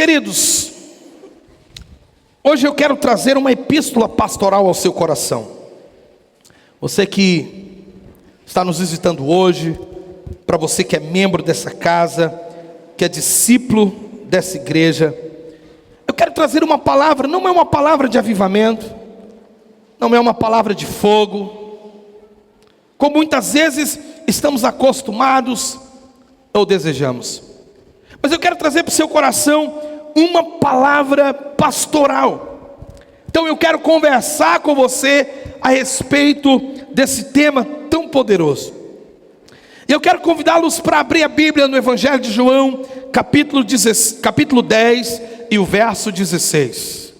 Queridos, hoje eu quero trazer uma epístola pastoral ao seu coração. Você que está nos visitando hoje, para você que é membro dessa casa, que é discípulo dessa igreja, eu quero trazer uma palavra. Não é uma palavra de avivamento, não é uma palavra de fogo, como muitas vezes estamos acostumados ou desejamos. Mas eu quero trazer para o seu coração uma palavra pastoral. Então eu quero conversar com você a respeito desse tema tão poderoso. E eu quero convidá-los para abrir a Bíblia no Evangelho de João, capítulo 10 e o verso 16.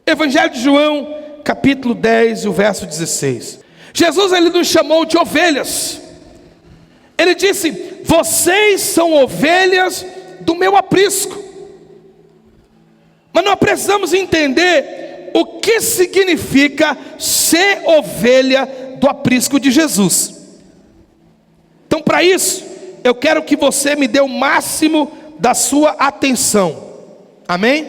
Evangelho de João, capítulo 10 e o verso 16. Jesus, ele nos chamou de ovelhas. Ele disse: vocês são ovelhas do meu aprisco. Mas nós precisamos entender o que significa ser ovelha do aprisco de Jesus. Então, para isso, eu quero que você me dê o máximo da sua atenção. Amém?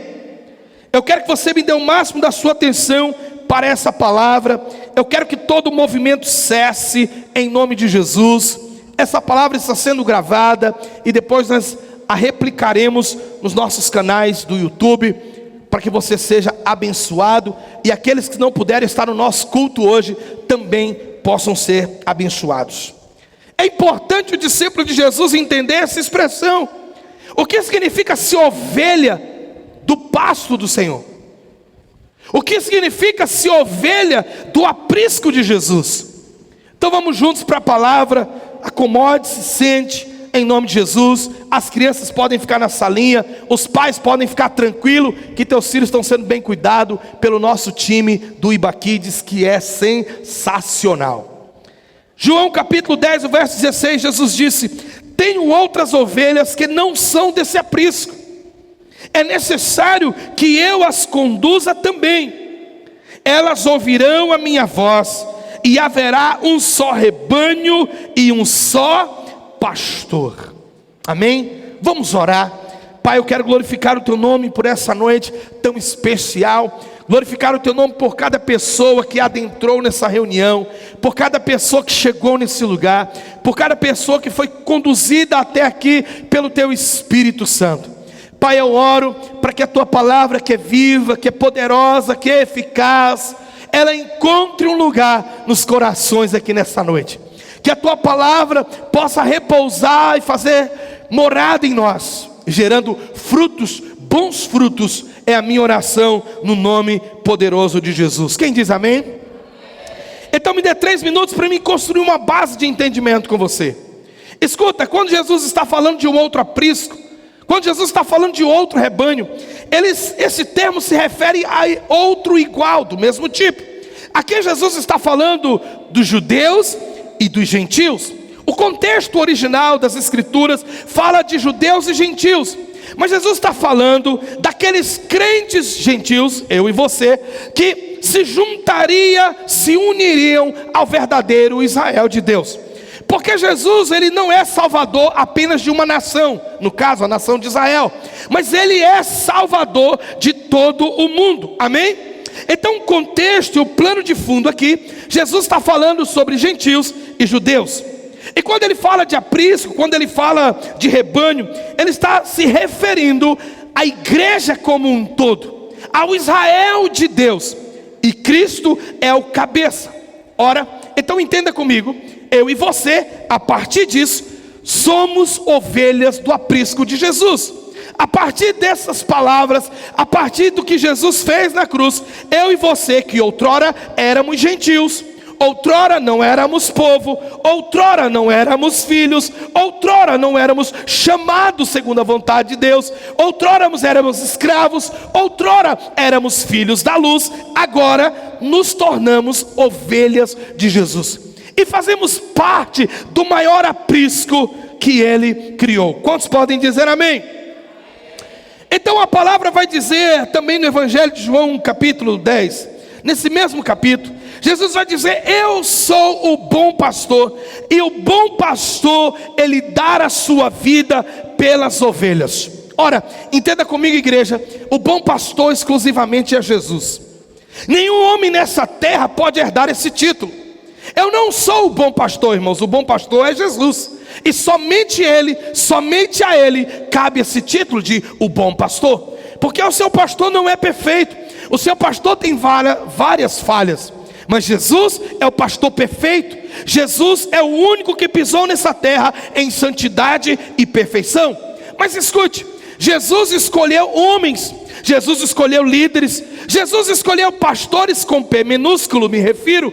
Eu quero que você me dê o máximo da sua atenção para essa palavra. Eu quero que todo o movimento cesse em nome de Jesus. Essa palavra está sendo gravada e depois nós a replicaremos nos nossos canais do YouTube, para que você seja abençoado e aqueles que não puderem estar no nosso culto hoje também possam ser abençoados. É importante o discípulo de Jesus entender essa expressão. O que significa ser ovelha do pasto do Senhor? O que significa ser ovelha do aprisco de Jesus? Então vamos juntos para a palavra. Acomode-se, sente, em nome de Jesus. As crianças podem ficar na salinha, os pais podem ficar tranquilos, que teus filhos estão sendo bem cuidados pelo nosso time do Ibaquides, que é sensacional. João capítulo 10, o verso 16, Jesus disse: tenho outras ovelhas que não são desse aprisco, é necessário que eu as conduza também. Elas ouvirão a minha voz, e haverá um só rebanho e um só pastor. Amém? Vamos orar. Pai, eu quero glorificar o teu nome por essa noite tão especial. Glorificar o teu nome por cada pessoa que adentrou nessa reunião, por cada pessoa que chegou nesse lugar, por cada pessoa que foi conduzida até aqui pelo teu Espírito Santo. Pai, eu oro para que a tua palavra, que é viva, que é poderosa, que é eficaz, ela encontre um lugar nos corações aqui nessa noite. Que a tua palavra possa repousar e fazer morada em nós, gerando frutos, bons frutos. É a minha oração no nome poderoso de Jesus. Quem diz amém? Então me dê 3 minutos para mim construir uma base de entendimento com você. Escuta, quando Jesus está falando de um outro aprisco, quando Jesus está falando de outro rebanho, esse termo se refere a outro igual, do mesmo tipo. Aqui Jesus está falando dos judeus e dos gentios. O contexto original das escrituras fala de judeus e gentios, mas Jesus está falando daqueles crentes gentios, eu e você, que se uniriam ao verdadeiro Israel de Deus. Porque Jesus, ele não é salvador apenas de uma nação, no caso a nação de Israel, mas ele é salvador de todo o mundo, amém? Então o contexto e o plano de fundo aqui, Jesus está falando sobre gentios e judeus. E quando ele fala de aprisco, quando ele fala de rebanho, ele está se referindo à igreja como um todo, ao Israel de Deus, e Cristo é o cabeça. Ora, então entenda comigo, eu e você, a partir disso, somos ovelhas do aprisco de Jesus. A partir dessas palavras, a partir do que Jesus fez na cruz, eu e você que outrora éramos gentios, outrora não éramos povo, outrora não éramos filhos, outrora não éramos chamados segundo a vontade de Deus, outrora éramos escravos, outrora éramos filhos da luz, agora nos tornamos ovelhas de Jesus. E fazemos parte do maior aprisco que ele criou. Quantos podem dizer amém? Então a palavra vai dizer também no Evangelho de João, capítulo 10, nesse mesmo capítulo, Jesus vai dizer: eu sou o bom pastor, e o bom pastor, ele dá a sua vida pelas ovelhas. Ora, entenda comigo, igreja, o bom pastor exclusivamente é Jesus. Nenhum homem nessa terra pode herdar esse título. Eu não sou o bom pastor, irmãos, o bom pastor é Jesus. E somente a Ele cabe esse título de o bom pastor. Porque o seu pastor não é perfeito, o seu pastor tem várias falhas, mas Jesus é o pastor perfeito. Jesus é o único que pisou nessa terra em santidade e perfeição. Mas escute, Jesus escolheu homens, Jesus escolheu líderes, Jesus escolheu pastores com P minúsculo, me refiro,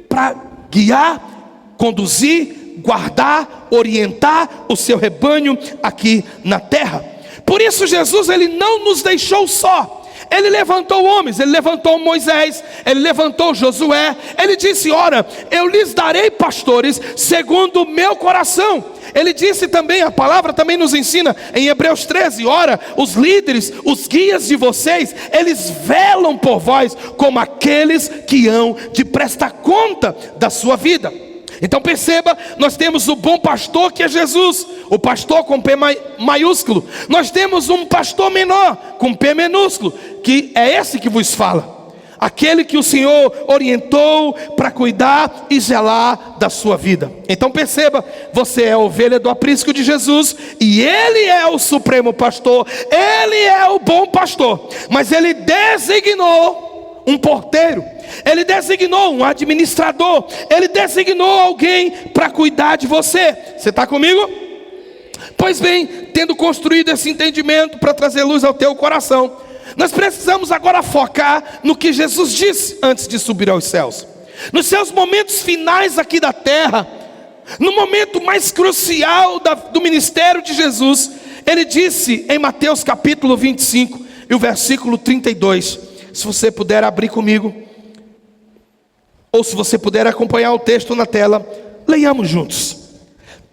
para guiar, conduzir, guardar, orientar o seu rebanho aqui na terra. Por isso Jesus, ele não nos deixou só. Ele levantou homens, ele levantou Moisés, ele levantou Josué. Ele disse: ora, eu lhes darei pastores segundo o meu coração. Ele disse também, a palavra também nos ensina em Hebreus 13: ora, os líderes, os guias de vocês, eles velam por vós como aqueles que hão de prestar conta da sua vida. Então perceba, nós temos o bom pastor que é Jesus, o pastor com P maiúsculo. Nós temos um pastor menor com P minúsculo, que é esse que vos fala, aquele que o Senhor orientou para cuidar e zelar da sua vida. Então perceba, você é a ovelha do aprisco de Jesus, e Ele é o supremo pastor, Ele é o bom pastor. Mas Ele designou um porteiro, Ele designou um administrador, Ele designou alguém para cuidar de você. Você está comigo? Pois bem, tendo construído esse entendimento para trazer luz ao teu coração, nós precisamos agora focar no que Jesus disse antes de subir aos céus. Nos seus momentos finais aqui da terra, no momento mais crucial do ministério de Jesus, Ele disse em Mateus capítulo 25 e o versículo 32, se você puder abrir comigo, ou se você puder acompanhar o texto na tela, leiamos juntos.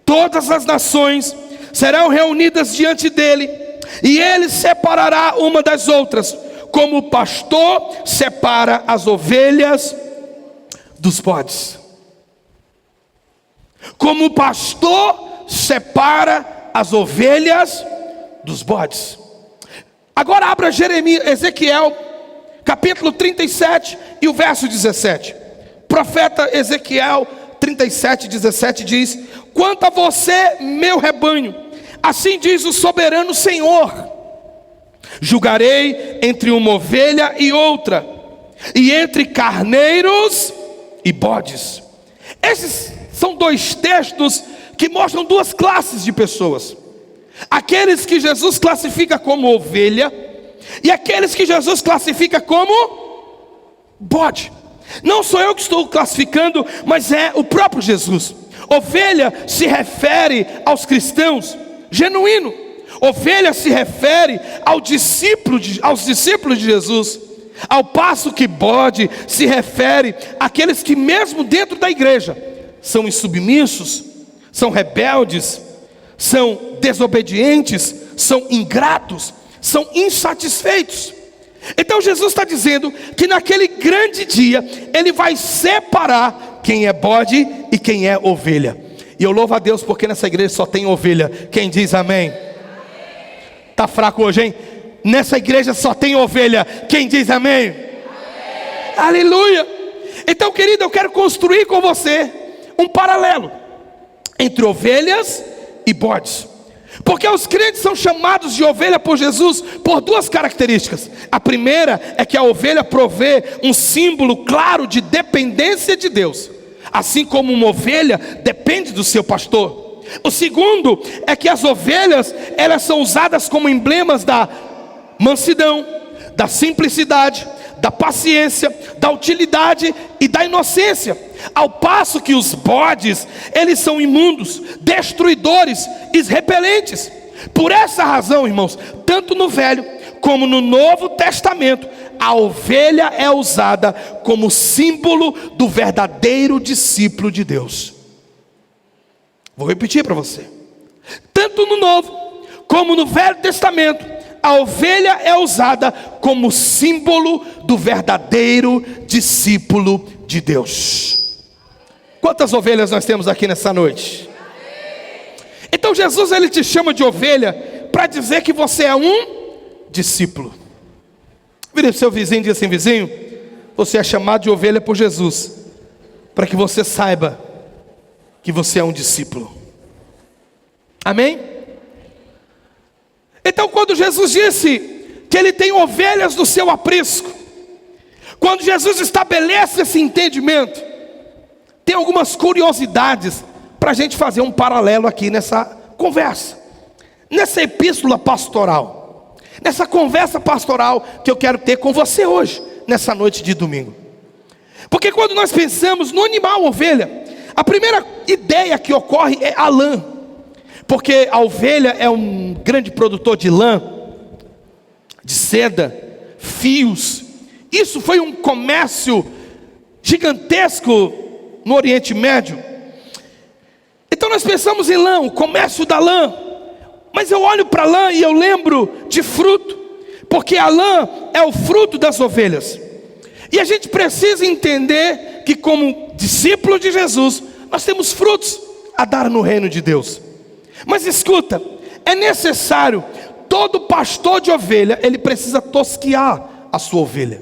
Todas as nações serão reunidas diante dele, e ele separará uma das outras, como o pastor separa as ovelhas dos bodes. Como o pastor separa as ovelhas dos bodes. Agora abra Ezequiel, capítulo 37 e o verso 17. Profeta Ezequiel 37, 17 diz: quanto a você, meu rebanho, assim diz o soberano Senhor, julgarei entre uma ovelha e outra, e entre carneiros e bodes. Esses são dois textos que mostram duas classes de pessoas: aqueles que Jesus classifica como ovelha, e aqueles que Jesus classifica como bode. Não sou eu que estou classificando, mas é o próprio Jesus. Ovelha se refere aos cristãos genuíno. Ovelha se refere aos discípulos de Jesus. Ao passo que bode se refere àqueles que mesmo dentro da igreja são insubmissos, são rebeldes, são desobedientes, são ingratos, são insatisfeitos. Então Jesus está dizendo que naquele grande dia Ele vai separar quem é bode e quem é ovelha. E eu louvo a Deus porque nessa igreja só tem ovelha. Quem diz amém? Está fraco hoje, hein? Nessa igreja só tem ovelha. Quem diz amém? Amém. Aleluia. Então, querido, eu quero construir com você um paralelo entre ovelhas e bodes. Porque os crentes são chamados de ovelha por Jesus por duas características. A primeira é que a ovelha provê um símbolo claro de dependência de Deus, assim como uma ovelha depende do seu pastor. O segundo é que as ovelhas, elas são usadas como emblemas da mansidão, da simplicidade, da paciência, da utilidade e da inocência. Ao passo que os bodes, eles são imundos, destruidores e repelentes. Por essa razão, irmãos, tanto no Velho como no Novo Testamento, a ovelha é usada como símbolo do verdadeiro discípulo de Deus. Vou repetir para você. Tanto no Novo como no Velho Testamento, a ovelha é usada como símbolo do verdadeiro discípulo de Deus. Quantas ovelhas nós temos aqui nessa noite? Então Jesus, ele te chama de ovelha para dizer que você é um discípulo. Vire para o seu vizinho e diga assim: vizinho, você é chamado de ovelha por Jesus, para que você saiba que você é um discípulo. Amém? Então, quando Jesus disse que Ele tem ovelhas do seu aprisco, quando Jesus estabelece esse entendimento, tem algumas curiosidades para a gente fazer um paralelo aqui nessa conversa, nessa epístola pastoral, nessa conversa pastoral que eu quero ter com você hoje, nessa noite de domingo. Porque quando nós pensamos no animal ovelha, a primeira ideia que ocorre é a lã, porque a ovelha é um grande produtor de lã, de seda, fios. Isso foi um comércio gigantesco no Oriente Médio. Então nós pensamos em lã, o comércio da lã. Mas eu olho para a lã e eu lembro de fruto, porque a lã é o fruto das ovelhas. E a gente precisa entender que, como discípulo de Jesus, nós temos frutos a dar no reino de Deus. Mas escuta, é necessário, todo pastor de ovelha, ele precisa tosquiar a sua ovelha.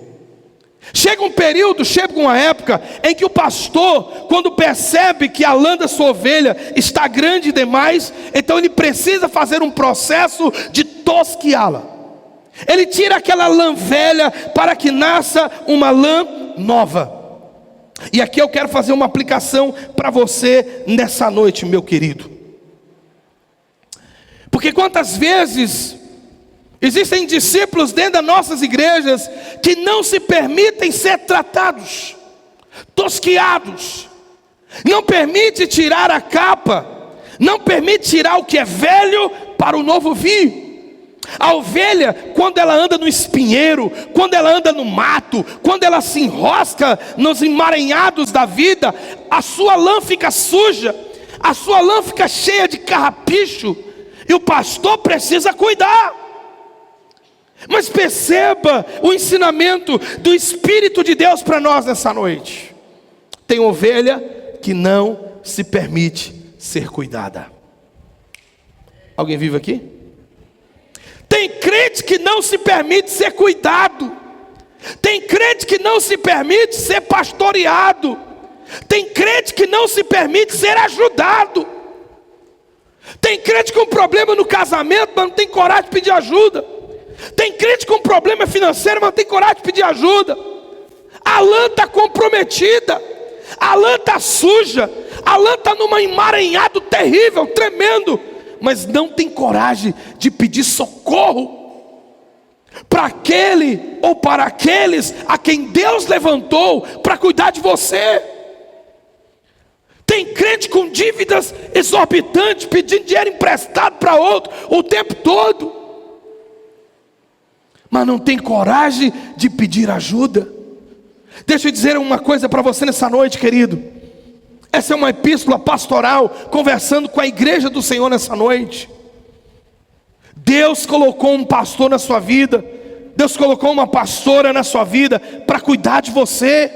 Chega um período, chega uma época em que o pastor, quando percebe que a lã da sua ovelha está grande demais, então ele precisa fazer um processo de tosquiá-la. Ele tira aquela lã velha para que nasça uma lã nova. E aqui eu quero fazer uma aplicação para você nessa noite, meu querido. Porque quantas vezes existem discípulos dentro das nossas igrejas que não se permitem ser tratados, tosquiados, não permite tirar a capa, não permite tirar o que é velho para o novo vir. A ovelha, quando ela anda no espinheiro, quando ela anda no mato, quando ela se enrosca nos emaranhados da vida, a sua lã fica suja, a sua lã fica cheia de carrapicho, e o pastor precisa cuidar. Mas perceba o ensinamento do Espírito de Deus para nós nessa noite. Tem ovelha que não se permite ser cuidada. Alguém vive aqui? Tem crente que não se permite ser cuidado. Tem crente que não se permite ser pastoreado. Tem crente que não se permite ser ajudado. Tem crente com problema no casamento, mas não tem coragem de pedir ajuda. Tem crente com problema financeiro, mas não tem coragem de pedir ajuda. A lã está comprometida, a lã está suja, a lã está num emaranhado terrível, tremendo, mas não tem coragem de pedir socorro para aquele ou para aqueles a quem Deus levantou para cuidar de você. Tem crente com dívidas exorbitantes, pedindo dinheiro emprestado para outro o tempo todo, mas não tem coragem de pedir ajuda. Deixa eu dizer uma coisa para você nessa noite, querido. Essa é uma epístola pastoral, conversando com a igreja do Senhor nessa noite. Deus colocou um pastor na sua vida, Deus colocou uma pastora na sua vida, para cuidar de você.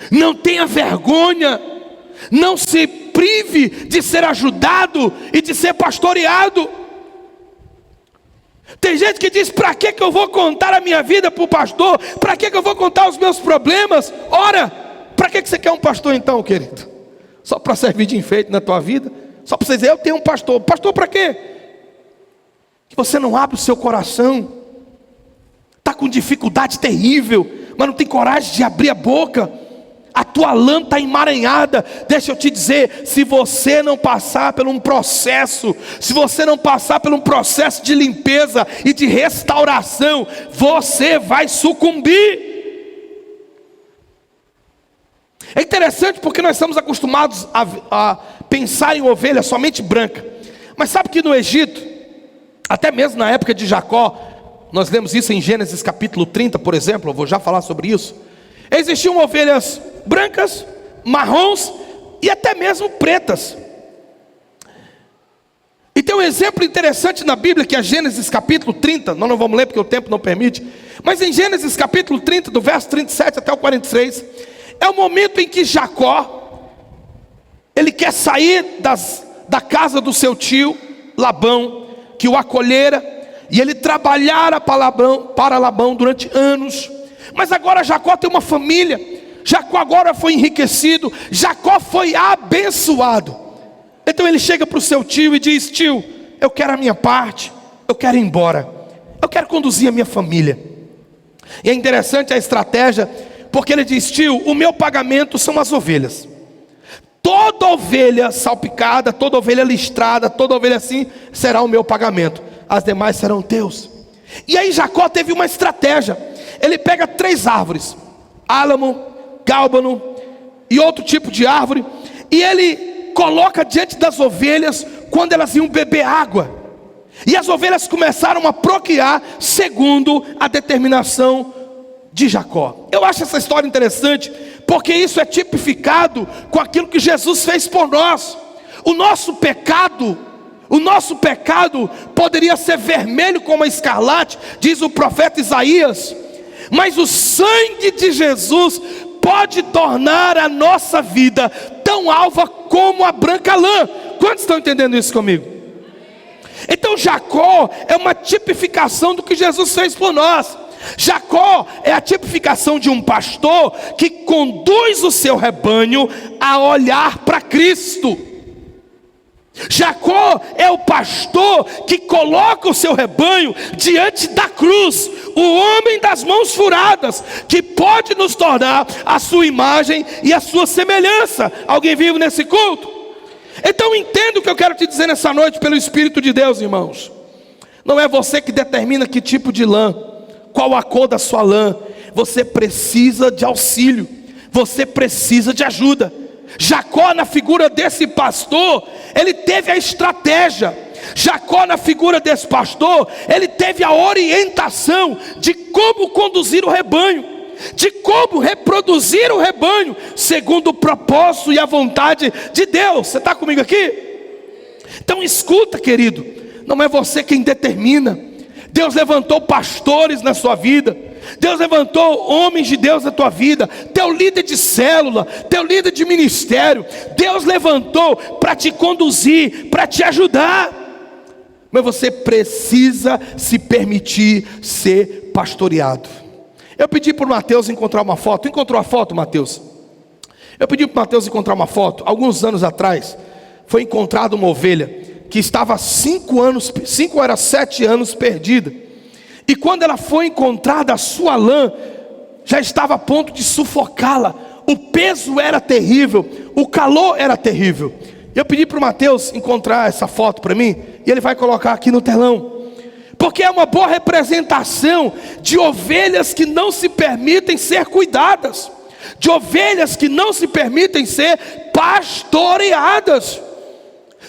Não tenha vergonha, não se prive de ser ajudado e de ser pastoreado. Tem gente que diz: para que eu vou contar a minha vida para o pastor? Para que eu vou contar os meus problemas? Ora, para que você quer um pastor então, querido? Só para servir de enfeite na tua vida? Só para você dizer: eu tenho um pastor. Pastor para quê? Que você não abre o seu coração, está com dificuldade terrível, mas não tem coragem de abrir a boca. A tua lã está emaranhada. Deixa eu te dizer, se você não passar por um processo, se você não passar por um processo de limpeza e de restauração, você vai sucumbir. É interessante porque nós estamos acostumados a pensar em ovelha somente branca. Mas sabe que no Egito, até mesmo na época de Jacó, nós lemos isso em Gênesis capítulo 30, por exemplo, eu vou já falar sobre isso. Existiam ovelhas brancas, marrons e até mesmo pretas. E tem um exemplo interessante na Bíblia, que é Gênesis capítulo 30, nós não vamos ler porque o tempo não permite, mas em Gênesis capítulo 30, do verso 37 até o 43, é o momento em que Jacó, ele quer sair da casa do seu tio Labão, que o acolhera, e ele trabalhara para Labão durante anos. Mas agora Jacó tem uma família, Jacó agora foi enriquecido, Jacó foi abençoado. Então ele chega para o seu tio e diz: tio, eu quero a minha parte, eu quero ir embora, eu quero conduzir a minha família. E é interessante a estratégia, porque ele diz: tio, o meu pagamento são as ovelhas. Toda ovelha salpicada, toda ovelha listrada, toda ovelha assim, será o meu pagamento. As demais serão teus. E aí Jacó teve uma estratégia. Ele pega 3 árvores, álamo, gálbano e outro tipo de árvore, e ele coloca diante das ovelhas quando elas iam beber água. E as ovelhas começaram a procriar segundo a determinação de Jacó. Eu acho essa história interessante, porque isso é tipificado com aquilo que Jesus fez por nós. O nosso pecado poderia ser vermelho como a escarlate, diz o profeta Isaías, mas o sangue de Jesus pode tornar a nossa vida tão alva como a branca lã. Quantos estão entendendo isso comigo? Então Jacó é uma tipificação do que Jesus fez por nós. Jacó é a tipificação de um pastor que conduz o seu rebanho a olhar para Cristo. Jacó é o pastor que coloca o seu rebanho diante da cruz, o homem das mãos furadas, que pode nos tornar a sua imagem e a sua semelhança. Alguém vivo nesse culto? Então entenda o que eu quero te dizer nessa noite pelo Espírito de Deus, irmãos. Não é você que determina que tipo de lã, qual a cor da sua lã. Você precisa de auxílio, você precisa de ajuda. Jacó, na figura desse pastor, ele teve a estratégia. Jacó, na figura desse pastor, ele teve a orientação de como conduzir o rebanho, de como reproduzir o rebanho segundo o propósito e a vontade de Deus. Você está comigo aqui? Então escuta, querido, não é você quem determina. Deus levantou pastores na sua vida, Deus levantou homens de Deus na tua vida, teu líder de célula, teu líder de ministério. Deus levantou para te conduzir, para te ajudar. Mas você precisa se permitir ser pastoreado. Eu pedi para o Mateus encontrar uma foto. Encontrou a foto, Mateus? Eu pedi para o Mateus encontrar uma foto. Alguns anos atrás foi encontrada uma ovelha que estava 7 anos perdida. E quando ela foi encontrada, a sua lã já estava a ponto de sufocá-la. O peso era terrível, o calor era terrível. Eu pedi para o Mateus encontrar essa foto para mim, e ele vai colocar aqui no telão, porque é uma boa representação de ovelhas que não se permitem ser cuidadas, de ovelhas que não se permitem ser pastoreadas.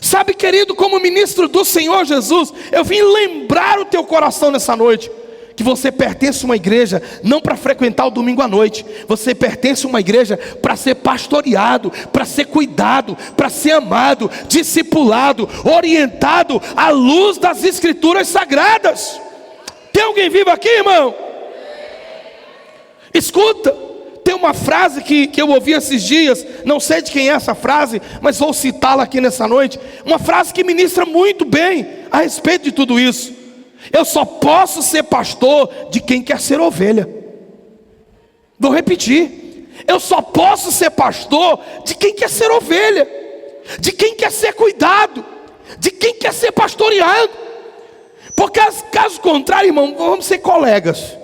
Sabe, querido, como ministro do Senhor Jesus, eu vim lembrar o teu coração nessa noite, que você pertence a uma igreja não para frequentar o domingo à noite. Você pertence a uma igreja para ser pastoreado, para ser cuidado, para ser amado, discipulado, orientado à luz das escrituras sagradas. Tem alguém vivo aqui, irmão? Escuta, tem uma frase que eu ouvi esses dias, não sei de quem é essa frase, mas vou citá-la aqui nessa noite. Uma frase que ministra muito bem a respeito de tudo isso. Eu só posso ser pastor de quem quer ser ovelha. Vou repetir. Eu só posso ser pastor de quem quer ser ovelha, de quem quer ser cuidado, de quem quer ser pastoreado. Porque caso contrário, irmão, vamos ser colegas.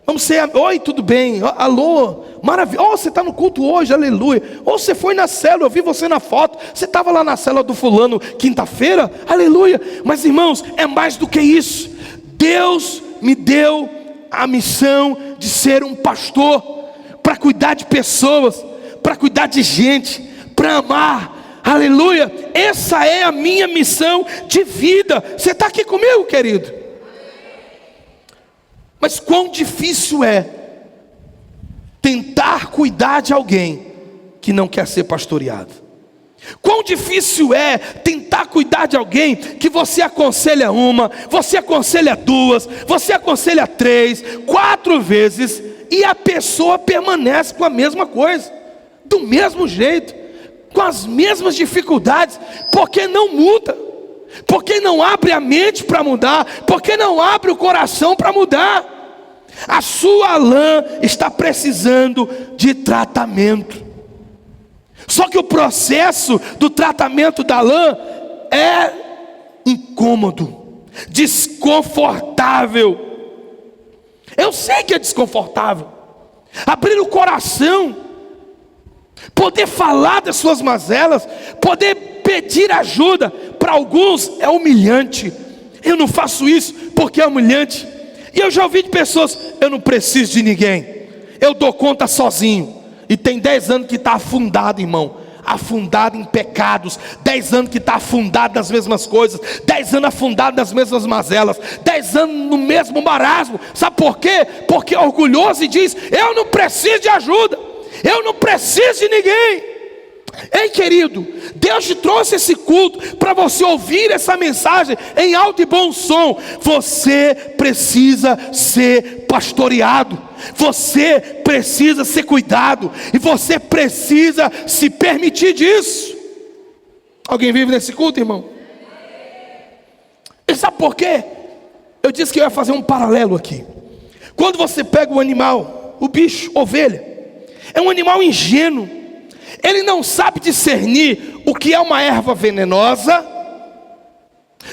Vamos ser, oi, tudo bem? Alô, maravilha. Oh, você está no culto hoje, aleluia. Ou você foi na célula, eu vi você na foto. Você estava lá na célula do fulano quinta-feira, aleluia. Mas irmãos, é mais do que isso. Deus me deu a missão de ser um pastor, para cuidar de pessoas, para cuidar de gente, para amar, aleluia. Essa é a minha missão de vida. Você está aqui comigo, querido? Mas quão difícil é tentar cuidar de alguém que não quer ser pastoreado. Quão difícil é tentar cuidar de alguém que você aconselha uma, você aconselha duas, você aconselha 3, 4 vezes, e a pessoa permanece com a mesma coisa, do mesmo jeito, com as mesmas dificuldades, porque não muda. Por que não abre a mente para mudar? Por que não abre o coração para mudar? A sua lã está precisando de tratamento. Só que o processo do tratamento da lã é incômodo, desconfortável. Eu sei que é desconfortável. Abrir o coração, poder falar das suas mazelas, poder pedir ajuda, para alguns é humilhante. Eu não faço isso porque é humilhante. E eu já ouvi de pessoas: eu não preciso de ninguém, eu dou conta sozinho. E tem 10 anos que está afundado, irmão, afundado em pecados, 10 anos que está afundado nas mesmas coisas, 10 anos afundado nas mesmas mazelas, 10 anos no mesmo marasmo. Sabe por quê? Porque é orgulhoso e diz: eu não preciso de ajuda, eu não preciso de ninguém. Ei, querido, Deus te trouxe esse culto para você ouvir essa mensagem em alto e bom som. Você precisa ser pastoreado, você precisa ser cuidado, e você precisa se permitir disso. Alguém vive nesse culto, irmão? E sabe por quê? Eu disse que eu ia fazer um paralelo aqui. Quando você pega o animal, o bicho, ovelha, é um animal ingênuo. Ele não sabe discernir o que é uma erva venenosa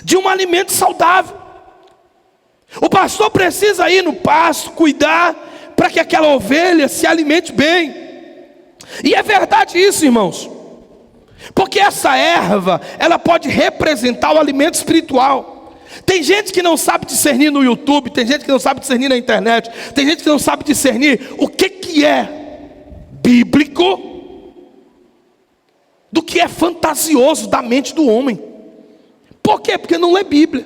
de um alimento saudável. O pastor precisa ir no pasto, cuidar, para que aquela ovelha se alimente bem. E é verdade isso, irmãos, porque essa erva, ela pode representar o alimento espiritual. Tem gente que não sabe discernir no YouTube, tem gente que não sabe discernir na internet, tem gente que não sabe discernir o que é bíblico do que é fantasioso da mente do homem. Por quê? Porque não lê Bíblia.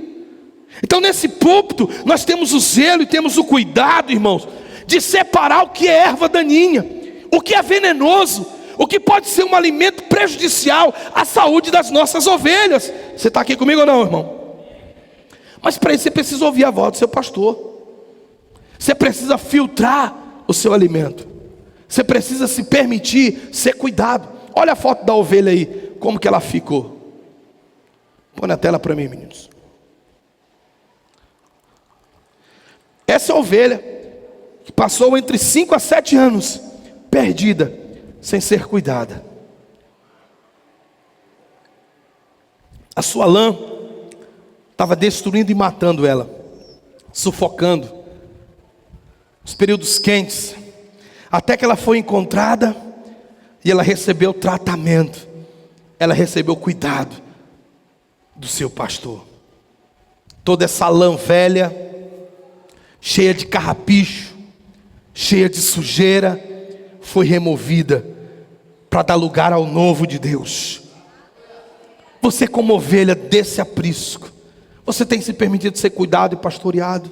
Então nesse púlpito nós temos o zelo e temos o cuidado, irmãos, de separar o que é erva daninha, o que é venenoso, o que pode ser um alimento prejudicial à saúde das nossas ovelhas. Você está aqui comigo ou não, irmão? Mas para isso você precisa ouvir a voz do seu pastor. Você precisa filtrar o seu alimento. Você precisa se permitir ser cuidado. Olha a foto da ovelha aí, como que ela ficou. Põe na tela para mim, meninos. Essa ovelha que passou entre 5 a 7 anos perdida, sem ser cuidada. A sua lã estava destruindo e matando ela, sufocando. Os períodos quentes, até que ela foi encontrada e ela recebeu tratamento, ela recebeu cuidado do seu pastor. Toda essa lã velha, cheia de carrapicho, cheia de sujeira, foi removida para dar lugar ao novo de Deus. Você, como ovelha desse aprisco, você tem se permitido ser cuidado e pastoreado?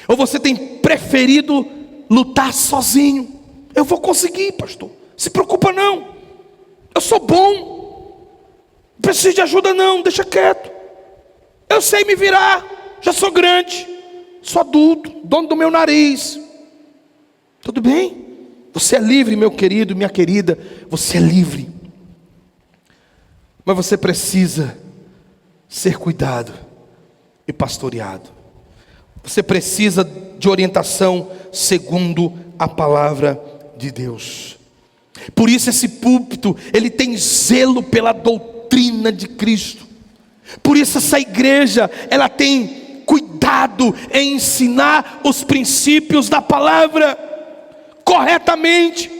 Ou você tem preferido lutar sozinho? Eu vou conseguir, pastor, se preocupa não, eu sou bom, não preciso de ajuda não, deixa quieto, eu sei me virar, já sou grande, sou adulto, dono do meu nariz. Tudo bem? Você é livre, meu querido, minha querida, você é livre. Mas você precisa ser cuidado e pastoreado. Você precisa de orientação segundo a palavra de Deus. Por isso esse púlpito, ele tem zelo pela doutrina de Cristo. Por isso essa igreja, ela tem cuidado em ensinar os princípios da palavra corretamente.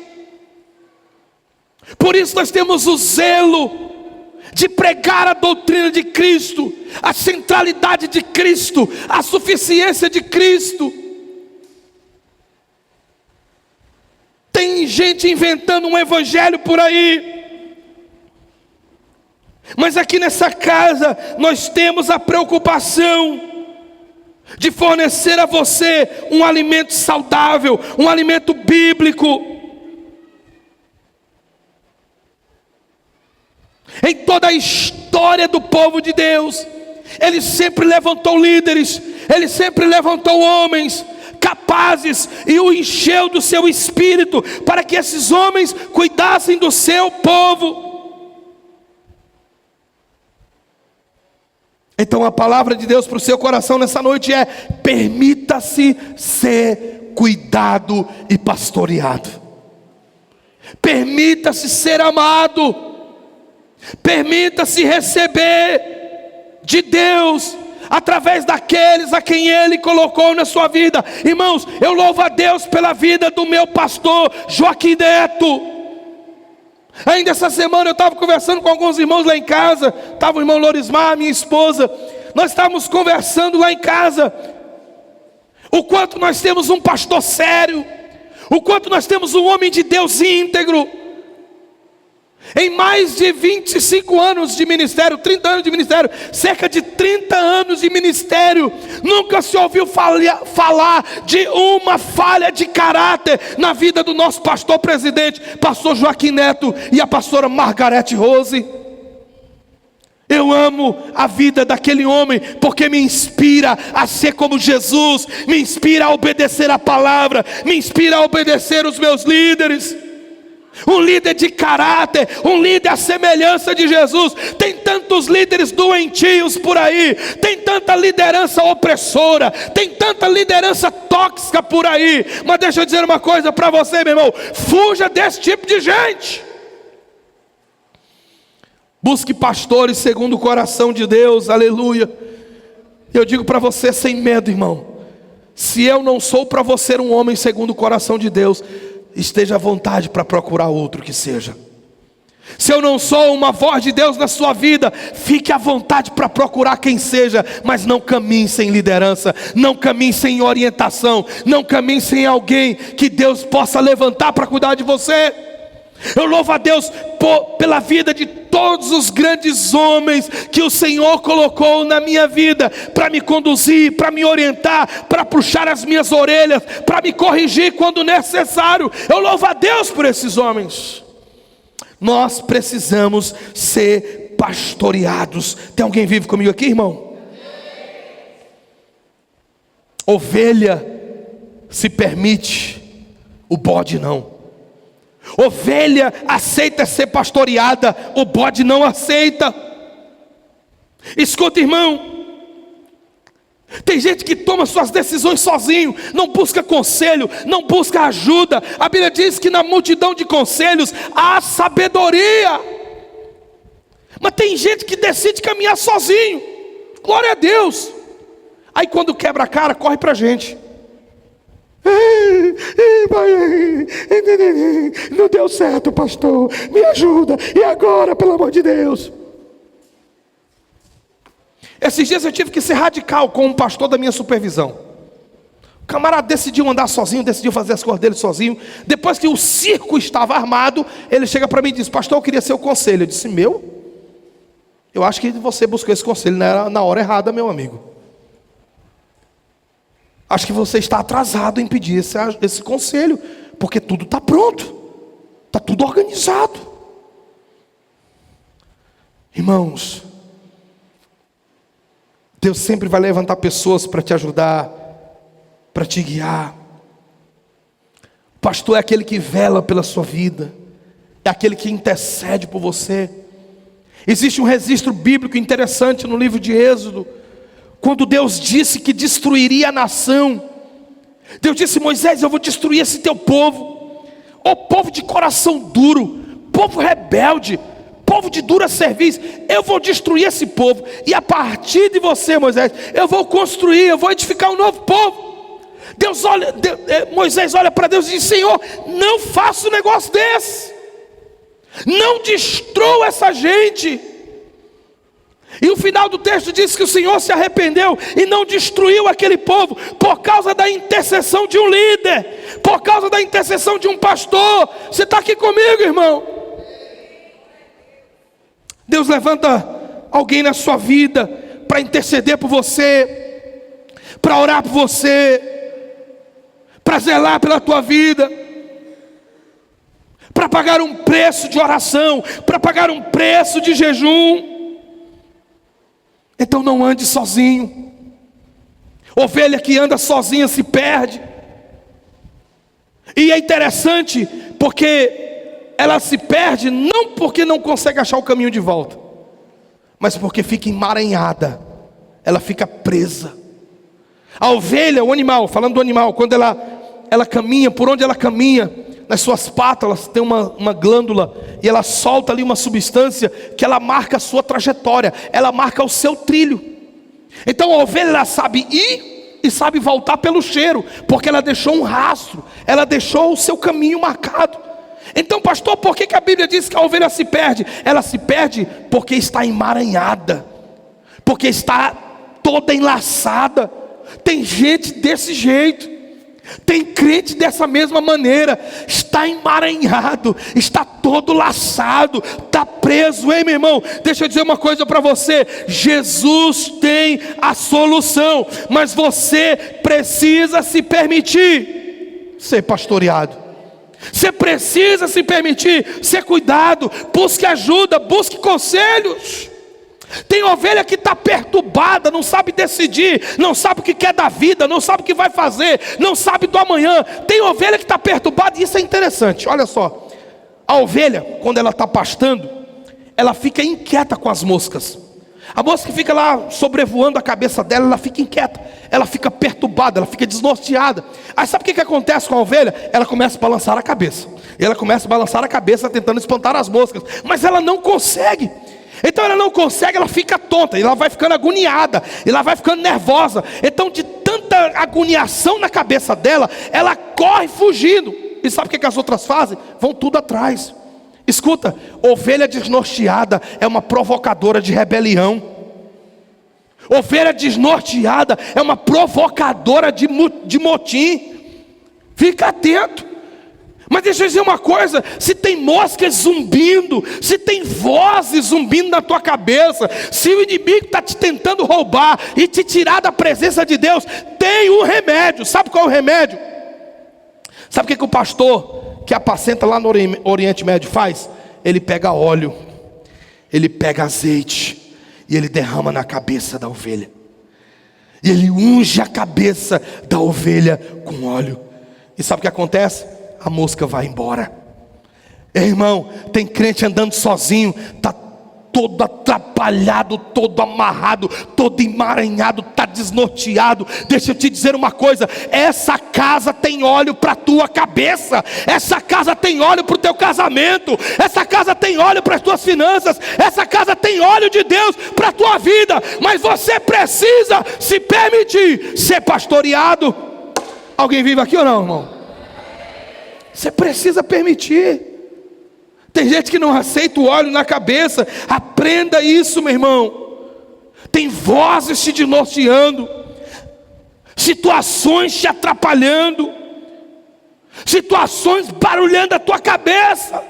Por isso nós temos o zelo de pregar a doutrina de Cristo, a centralidade de Cristo, a suficiência de Cristo. Tem gente inventando um evangelho por aí, mas aqui nessa casa nós temos a preocupação de fornecer a você um alimento saudável, um alimento bíblico. Em toda a história do povo de Deus, Ele sempre levantou líderes, Ele sempre levantou homens capazes e o encheu do seu espírito para que esses homens cuidassem do seu povo. Então a palavra de Deus para o seu coração nessa noite é: permita-se ser cuidado e pastoreado. Permita-se ser amado. Permita-se receber de Deus através daqueles a quem Ele colocou na sua vida. Irmãos, eu louvo a Deus pela vida do meu pastor Joaquim Neto. Ainda essa semana eu estava conversando com alguns irmãos lá em casa. Estava o irmão Lorismar, minha esposa. Nós estávamos conversando lá em casa o quanto nós temos um pastor sério, o quanto nós temos um homem de Deus íntegro. Em mais de 25 anos de ministério, 30 anos de ministério, cerca de 30 anos de ministério, nunca se ouviu falar de uma falha de caráter na vida do nosso pastor presidente, pastor Joaquim Neto e a pastora Margarete Rose. Eu amo a vida daquele homem, porque me inspira a ser como Jesus, me inspira a obedecer a palavra, me inspira a obedecer os meus líderes. Um líder de caráter, um líder à semelhança de Jesus. Tem tantos líderes doentios por aí, tem tanta liderança opressora, tem tanta liderança tóxica por aí. Mas deixa eu dizer uma coisa para você, meu irmão: fuja desse tipo de gente. Busque pastores segundo o coração de Deus, aleluia. Eu digo para você sem medo, irmão: se eu não sou para você um homem segundo o coração de Deus, esteja à vontade para procurar outro que seja. Se eu não sou uma voz de Deus na sua vida, fique à vontade para procurar quem seja, mas não caminhe sem liderança, não caminhe sem orientação, não caminhe sem alguém que Deus possa levantar para cuidar de você. Eu louvo a Deus pela vida de todos os grandes homens que o Senhor colocou na minha vida, para me conduzir, para me orientar, para puxar as minhas orelhas, para me corrigir quando necessário. Eu louvo a Deus por esses homens. Nós precisamos ser pastoreados. Tem alguém vivo comigo aqui, irmão? Ovelha se permite, o bode não. Ovelha aceita ser pastoreada, o bode não aceita. Escuta, irmão, tem gente que toma suas decisões sozinho, não busca conselho, não busca ajuda. A Bíblia diz que na multidão de conselhos há sabedoria. Mas tem gente que decide caminhar sozinho, glória a Deus. Aí quando quebra a cara, corre pra gente: não deu certo, pastor, me ajuda, e agora, pelo amor de Deus? Esses dias eu tive que ser radical com um pastor da minha supervisão. O camarada decidiu andar sozinho, decidiu fazer as coisas dele sozinho. Depois que o circo estava armado, ele chega para mim e diz: pastor, eu queria seu conselho. Eu disse: eu acho que você buscou esse conselho na hora errada, meu amigo. Acho que você está atrasado em pedir esse conselho, porque tudo está pronto, está tudo organizado. Irmãos, Deus sempre vai levantar pessoas para te ajudar, para te guiar. O pastor é aquele que vela pela sua vida, é aquele que intercede por você. Existe um registro bíblico interessante no livro de Êxodo, quando Deus disse que destruiria a nação. Deus disse: Moisés, eu vou destruir esse teu povo, o povo de coração duro, povo rebelde, povo de dura serviço. Eu vou destruir esse povo, e a partir de você, Moisés, eu vou construir, eu vou edificar um novo povo. Moisés olha para Deus e diz: Senhor, não faça um negócio desse, não destrua essa gente. E o final do texto diz que o Senhor se arrependeu e não destruiu aquele povo, por causa da intercessão de um líder, por causa da intercessão de um pastor. Você está aqui comigo, irmão? Deus levanta alguém na sua vida para interceder por você, para orar por você, para zelar pela tua vida, para pagar um preço de oração, para pagar um preço de jejum. Então não ande sozinho. Ovelha que anda sozinha se perde. E é interessante porque ela se perde não porque não consegue achar o caminho de volta, mas porque fica emaranhada ela fica presa. A ovelha, o animal, falando do animal, quando ela caminha, por onde ela caminha, nas suas patas, ela tem uma glândula, e ela solta ali uma substância, que ela marca a sua trajetória, ela marca o seu trilho. Então a ovelha, ela sabe ir e sabe voltar pelo cheiro, porque ela deixou um rastro, ela deixou o seu caminho marcado. Então, pastor, por que a Bíblia diz que a ovelha se perde? Ela se perde porque está emaranhada, porque está toda enlaçada. Tem gente desse jeito, tem crente dessa mesma maneira, está emaranhado, está todo laçado, está preso. Ei, meu irmão, deixa eu dizer uma coisa para você: Jesus tem a solução, mas você precisa se permitir ser pastoreado. Você precisa se permitir ser cuidado. Busque ajuda, busque conselhos. Tem ovelha que está perturbada, não sabe decidir, não sabe o que quer da vida, não sabe o que vai fazer, não sabe do amanhã. Tem ovelha que está perturbada, e isso é interessante. Olha só, a ovelha, quando ela está pastando, ela fica inquieta com as moscas. A mosca fica lá sobrevoando a cabeça dela, ela fica inquieta, ela fica perturbada, ela fica desnorteada. Aí sabe o que acontece com a ovelha? Ela começa a balançar a cabeça, ela começa a balançar a cabeça tentando espantar as moscas, mas ela não consegue. Então ela não consegue, ela fica tonta, e ela vai ficando agoniada, e ela vai ficando nervosa. Então, de tanta agoniação na cabeça dela, ela corre fugindo. E sabe o que as outras fazem? Vão tudo atrás. Escuta, ovelha desnorteada é uma provocadora de rebelião. Ovelha desnorteada é uma provocadora de motim. Fica atento. Mas deixa eu dizer uma coisa: se tem moscas zumbindo, se tem vozes zumbindo na tua cabeça, se o inimigo está te tentando roubar e te tirar da presença de Deus, tem um remédio. Sabe qual é o remédio? Sabe o que o pastor que apacenta lá no Oriente Médio faz? Ele pega óleo, ele pega azeite, e ele derrama na cabeça da ovelha, e ele unge a cabeça da ovelha com óleo. E sabe o que acontece? A mosca vai embora. Irmão, tem crente andando sozinho, está todo atrapalhado, todo amarrado, todo emaranhado, está desnorteado. Deixa eu te dizer uma coisa: essa casa tem óleo para a tua cabeça, essa casa tem óleo para o teu casamento, essa casa tem óleo para as tuas finanças, essa casa tem óleo de Deus para a tua vida. Mas você precisa se permitir ser pastoreado. Alguém vive aqui ou não, irmão? Você precisa permitir. Tem gente que não aceita o óleo na cabeça. Aprenda isso, meu irmão. Tem vozes te desnorteando, situações te atrapalhando, situações barulhando a tua cabeça.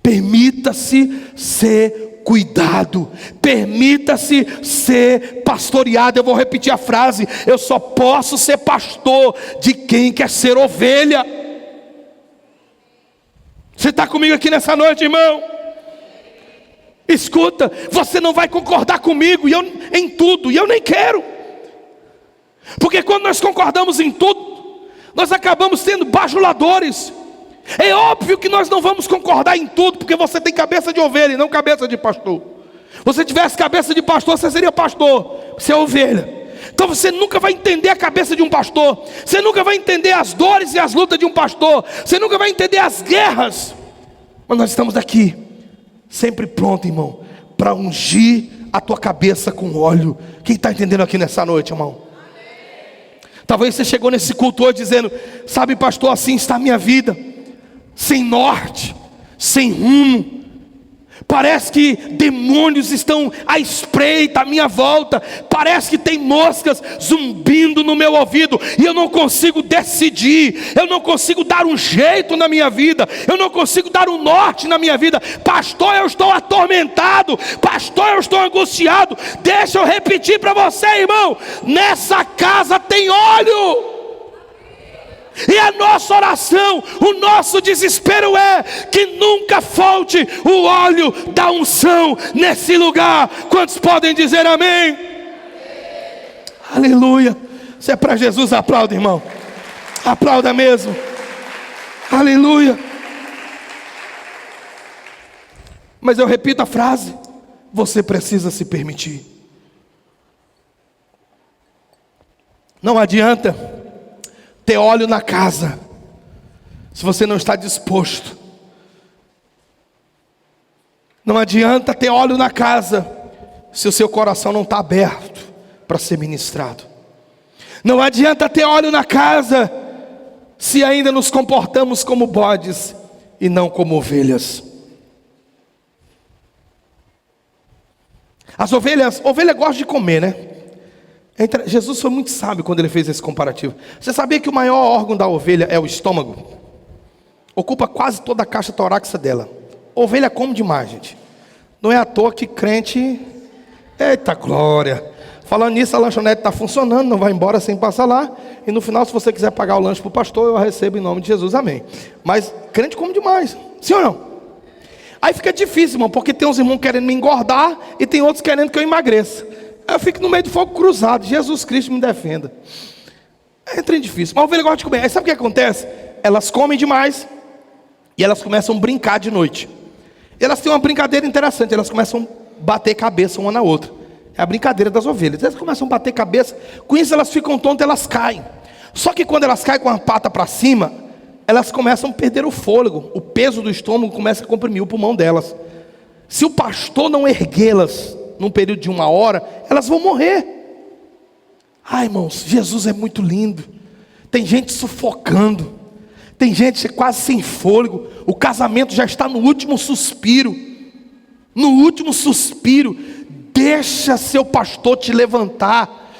Permita-se ser cuidado, permita-se ser pastoreado. Eu vou repetir a frase: eu só posso ser pastor de quem quer ser ovelha. Você está comigo aqui nessa noite, irmão? Escuta, você não vai concordar comigo em tudo, e eu nem quero. Porque quando nós concordamos em tudo, nós acabamos sendo bajuladores. É óbvio que nós não vamos concordar em tudo, porque você tem cabeça de ovelha e não cabeça de pastor. Se você tivesse cabeça de pastor, você seria pastor, você é ovelha. Então você nunca vai entender a cabeça de um pastor, você nunca vai entender as dores e as lutas de um pastor, você nunca vai entender as guerras. Mas nós estamos aqui, sempre pronto, irmão, para ungir a tua cabeça com óleo. Quem está entendendo aqui nessa noite, irmão? Talvez você chegou nesse culto hoje dizendo: sabe, pastor, assim está a minha vida, sem norte, sem rumo. Parece que demônios estão à espreita à minha volta, parece que tem moscas zumbindo no meu ouvido, e eu não consigo decidir, eu não consigo dar um jeito na minha vida, eu não consigo dar um norte na minha vida. Pastor, eu estou atormentado, pastor, eu estou angustiado. Deixa eu repetir para você, irmão: nessa casa tem óleo. E a nossa oração, o nosso desespero é que nunca falte o óleo da unção nesse lugar. Quantos podem dizer amém? Aleluia. Se é para Jesus, aplauda, irmão. Aplauda mesmo. Aleluia. Mas eu repito a frase: você precisa se permitir. Não adianta ter óleo na casa se você não está disposto. Não adianta ter óleo na casa se o seu coração não está aberto para ser ministrado. Não adianta ter óleo na casa se ainda nos comportamos como bodes e não como ovelhas. As ovelhas gostam de comer, né? Jesus foi muito sábio quando ele fez esse comparativo. Você sabia que o maior órgão da ovelha é o estômago? Ocupa quase toda a caixa torácica dela. Ovelha come demais, gente. Não é à toa que crente... Eita glória! Falando nisso, a lanchonete está funcionando, não vai embora sem passar lá. E no final, se você quiser pagar o lanche para o pastor, eu recebo em nome de Jesus, amém. Mas crente come demais, sim ou não? Aí fica difícil, irmão, porque tem uns irmãos querendo me engordar e tem outros querendo que eu emagreça. Aí eu fico no meio do fogo cruzado. Jesus Cristo me defenda. É trem difícil, mas a ovelha gosta de comer. Aí sabe o que acontece? Elas comem demais e elas começam a brincar de noite. E elas têm uma brincadeira interessante. Elas começam a bater cabeça uma na outra. É a brincadeira das ovelhas. Elas começam a bater cabeça. Com isso elas ficam tontas, elas caem. Só que quando elas caem com a pata para cima, elas começam a perder o fôlego. O peso do estômago começa a comprimir o pulmão delas. Se o pastor não erguê-las num período de 1 hora, elas vão morrer. Ai, irmãos, Jesus é muito lindo. Tem gente sufocando. Tem gente quase sem fôlego. O casamento já está no último suspiro. No último suspiro. Deixa seu pastor te levantar.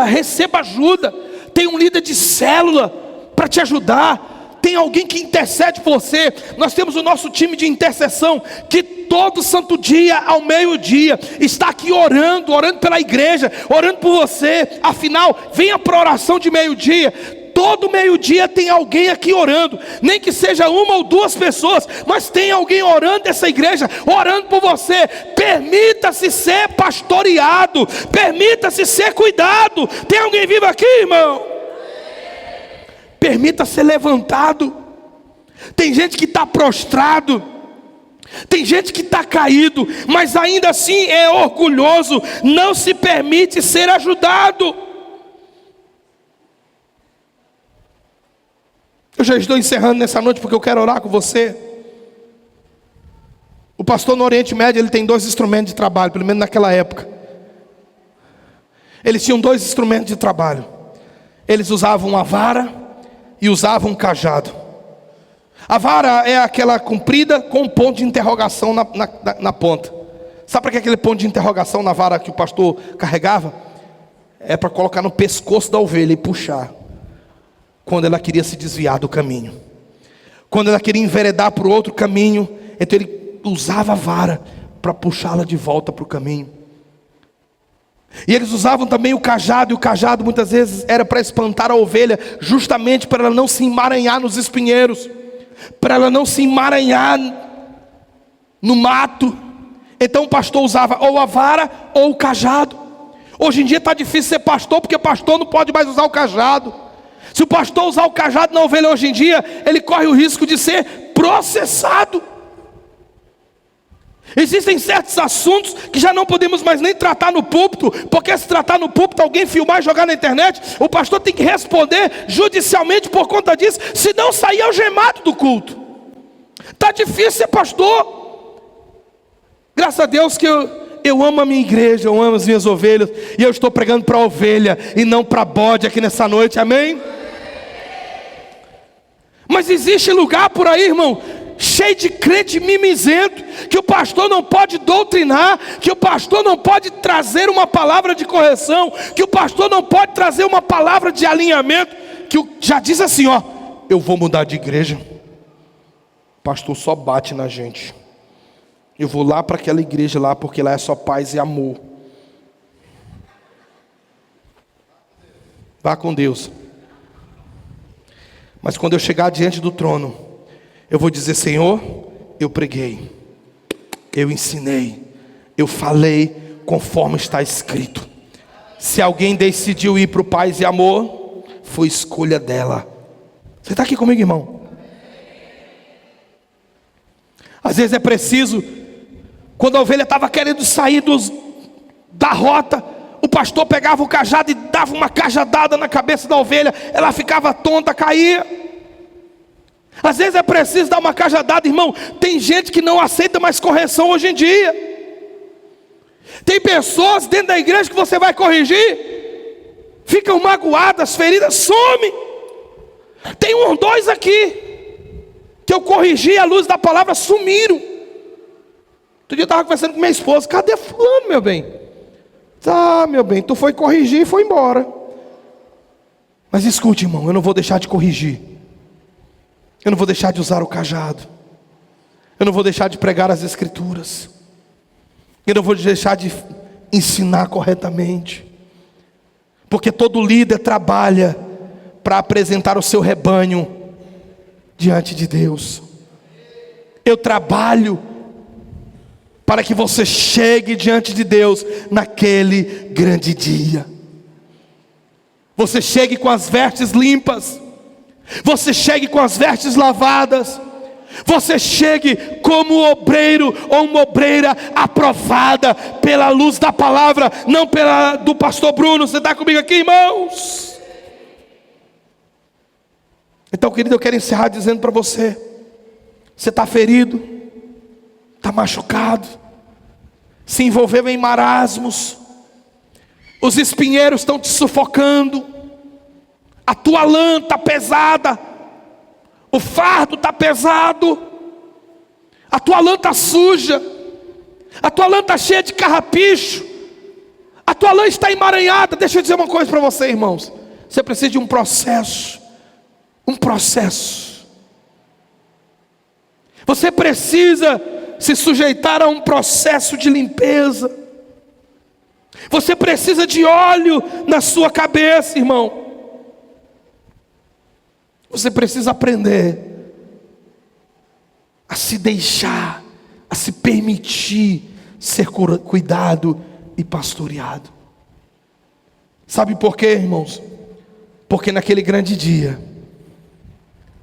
Receba ajuda. Tem um líder de célula para te ajudar. Tem alguém que intercede por você. Nós temos o nosso time de intercessão, que todo santo dia, ao meio-dia, está aqui orando pela igreja, orando por você. Afinal, venha para a oração de meio-dia. Todo meio-dia tem alguém aqui orando, nem que seja 1 ou 2 pessoas, mas tem alguém orando dessa igreja, orando por você. Permita-se ser pastoreado, permita-se ser cuidado. Tem alguém vivo aqui, irmão? Permita ser levantado. Tem gente que está prostrado, tem gente que está caído, mas ainda assim é orgulhoso, não se permite ser ajudado. Eu já estou encerrando nessa noite porque eu quero orar com você. O pastor no Oriente Médio, ele tem 2 instrumentos de trabalho, pelo menos naquela época. Eles tinham 2 instrumentos de trabalho. Eles usavam uma vara e usavam um cajado. A vara é aquela comprida com um ponto de interrogação na ponta. Sabe para que aquele ponto de interrogação na vara que o pastor carregava? É para colocar no pescoço da ovelha e puxar. Quando ela queria se desviar do caminho, quando ela queria enveredar para o outro caminho, então ele usava a vara para puxá-la de volta para o caminho. E eles usavam também o cajado, e o cajado muitas vezes era para espantar a ovelha, justamente para ela não se emaranhar nos espinheiros, para ela não se emaranhar no mato. Então o pastor usava ou a vara ou o cajado. Hoje em dia está difícil ser pastor, porque pastor não pode mais usar o cajado. Se o pastor usar o cajado na ovelha hoje em dia, ele corre o risco de ser processado. Existem certos assuntos que já não podemos mais nem tratar no púlpito, porque se tratar no púlpito, alguém filmar e jogar na internet, o pastor tem que responder judicialmente por conta disso, se não sair algemado do culto. Está difícil ser pastor. Graças a Deus que eu amo a minha igreja, eu amo as minhas ovelhas, e eu estou pregando para a ovelha e não para bode aqui nessa noite, amém? Mas existe lugar por aí, irmão, cheio de crente mimizento, que o pastor não pode doutrinar, que o pastor não pode trazer uma palavra de correção, que o pastor não pode trazer uma palavra de alinhamento, que já diz assim, ó, eu vou mudar de igreja, o pastor só bate na gente, eu vou lá para aquela igreja lá, porque lá é só paz e amor. Vá com Deus. Mas quando eu chegar diante do trono, eu vou dizer, Senhor, eu preguei, eu ensinei, eu falei conforme está escrito. Se alguém decidiu ir para o paz e amor, foi escolha dela. Você está aqui comigo, irmão? Às vezes é preciso, quando a ovelha estava querendo sair da rota, o pastor pegava o cajado e dava uma cajadada na cabeça da ovelha, ela ficava tonta, caía. Às vezes é preciso dar uma cajadada, irmão. Tem gente que não aceita mais correção hoje em dia. Tem pessoas dentro da igreja que você vai corrigir, ficam magoadas, feridas, some. Tem uns dois aqui que eu corrigi à luz da palavra, sumiram. Outro dia eu estava conversando com minha esposa: cadê fulano, meu bem? Ah, meu bem, tu foi corrigir e foi embora. Mas escute, irmão, eu não vou deixar de corrigir. Eu não vou deixar de usar o cajado. Eu não vou deixar de pregar as escrituras. Eu não vou deixar de ensinar corretamente. Porque todo líder trabalha para apresentar o seu rebanho diante de Deus. Eu trabalho para que você chegue diante de Deus naquele grande dia. Você chegue com as vestes limpas. Você chegue com as vestes lavadas. Você chegue como obreiro ou uma obreira aprovada pela luz da palavra, não pela do pastor Bruno. Você está comigo aqui, irmãos? Então, querido, eu quero encerrar dizendo para você: você está ferido, está machucado, se envolveu em marasmos, os espinheiros estão te sufocando, a tua lã está pesada, o fardo está pesado, a tua lã está suja, a tua lã está cheia de carrapicho, a tua lã está emaranhada. Deixa eu dizer uma coisa para você, irmãos: você precisa de um processo. Você precisa se sujeitar a um processo de limpeza. Você precisa de óleo na sua cabeça, irmão. Você precisa aprender a se deixar, a se permitir ser cuidado e pastoreado. Sabe por quê, irmãos? Porque naquele grande dia,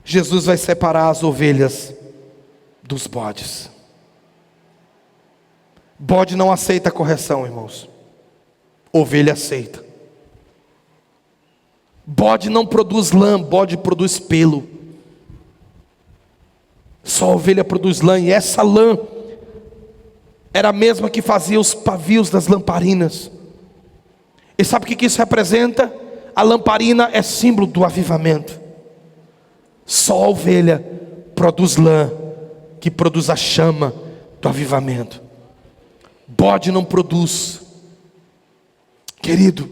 Jesus vai separar as ovelhas dos bodes. Bode não aceita correção, irmãos. Ovelha aceita. Bode não produz lã, bode produz pelo. Só a ovelha produz lã, e essa lã era a mesma que fazia os pavios das lamparinas. E sabe o que isso representa? A lamparina é símbolo do avivamento. Só a ovelha produz lã, que produz a chama do avivamento. Bode não produz. Querido,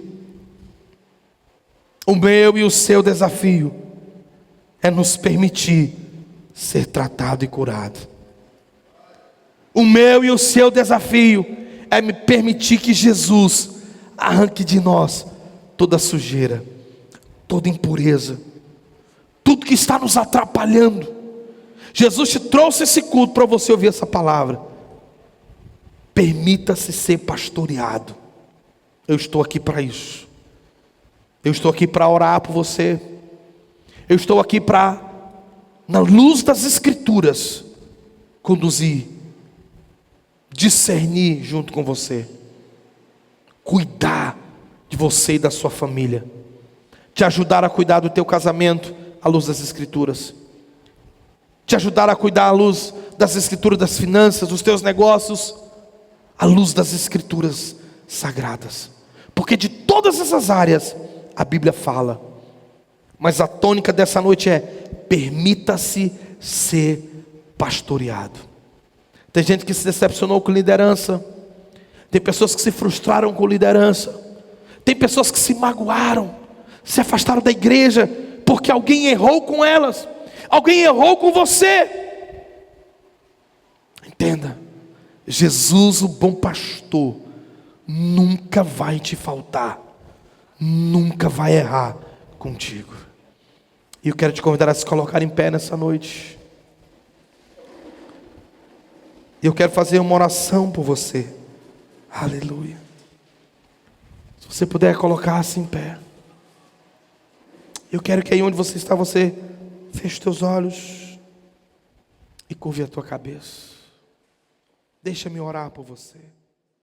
o meu e o seu desafio é nos permitir ser tratado e curado. O meu e o seu desafio é me permitir que Jesus arranque de nós toda sujeira, toda impureza, tudo que está nos atrapalhando. Jesus te trouxe esse culto para você ouvir essa palavra. Permita-se ser pastoreado. Eu estou aqui para isso. Eu estou aqui para orar por você. Eu estou aqui para, na luz das Escrituras, conduzir, discernir junto com você, cuidar de você e da sua família, te ajudar a cuidar do teu casamento à luz das Escrituras, te ajudar a cuidar à luz das Escrituras, das finanças, dos teus negócios, à luz das Escrituras sagradas. Porque de todas essas áreas a Bíblia fala. Mas a tônica dessa noite é: permita-se ser pastoreado. Tem gente que se decepcionou com liderança. Tem pessoas que se frustraram com liderança. Tem pessoas que se magoaram, se afastaram da igreja porque alguém errou com elas. Alguém errou com você. Entenda, Jesus, o bom pastor, nunca vai te faltar, nunca vai errar contigo. E eu quero te convidar a se colocar em pé nessa noite. Eu quero fazer uma oração por você. Aleluia. Se você puder colocar-se em pé. Eu quero que aí onde você está, você feche teus olhos e curve a tua cabeça. Deixa-me orar por você.